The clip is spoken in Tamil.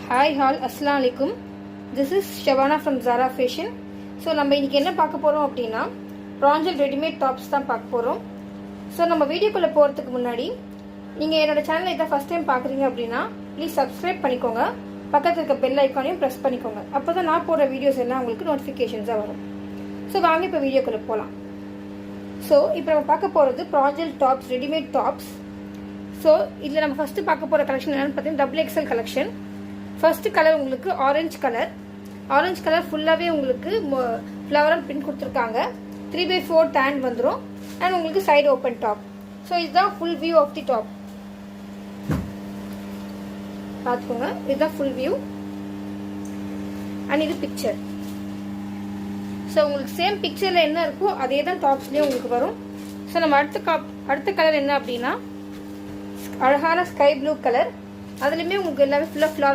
Hi all, Assalamu alaikum. This is Shabana from Zara Fashion. So நம்ம இன்னைக்கு என்ன பார்க்க போறோம் அப்படினா பிராஞ்சல் ரெடிமேட் டாப்ஸ் தான் பார்க்க போறோம். So நம்ம வீடியோக்குள்ள போறதுக்கு முன்னாடி நீங்க என்னோட சேனலை இத ஃபர்ஸ்ட் டைம் பார்க்கறீங்க அப்படினா ப்ளீஸ் Subscribe பண்ணிக்கோங்க. பக்கத்துல இருக்க பெல் ஐகானையும் பிரஸ் பண்ணிக்கோங்க. அப்பதான் நான் போடுற வீடியோஸ் எல்லாம் உங்களுக்கு நோட்டிஃபிகேஷன்ஸா வரும். So வாங்க இப்ப வீடியோக்குள்ள போலாம். So இப்போ நம்ம பார்க்க போறது பிராஞ்சல் டாப்ஸ் ரெடிமேட் டாப்ஸ். So இதுல நம்ம ஃபர்ஸ்ட் பார்க்க போற கலெக்ஷன் என்னன்னு பார்த்தீங்கன்னா XXL கலெக்ஷன். ஃபர்ஸ்ட் கலர் உங்களுக்கு ஆரஞ்சு கலர் ஃபுல்லாவே உங்களுக்கு ஃப்ளவரல் பிரிண்ட் கொடுத்திருக்காங்க. 3/4 tan வந்துரும் and உங்களுக்கு சைடு ஓபன் டாப். சோ இதுதான் full view of the top. பாத்துக்கோங்க, இதுதான் full view and இது பிக்சர். சோ உங்களுக்கு சேம் பிக்சர்ல என்ன இருக்கோ அதே தான் டாப்ஸ்லயே உங்களுக்கு வரும். சோ நம்ம அடுத்த கலர் என்ன அப்படினா அழகான ஸ்கை ப்ளூ கலர். அதுலயுமே உங்களுக்கு எல்லாமே ஃபுல்லா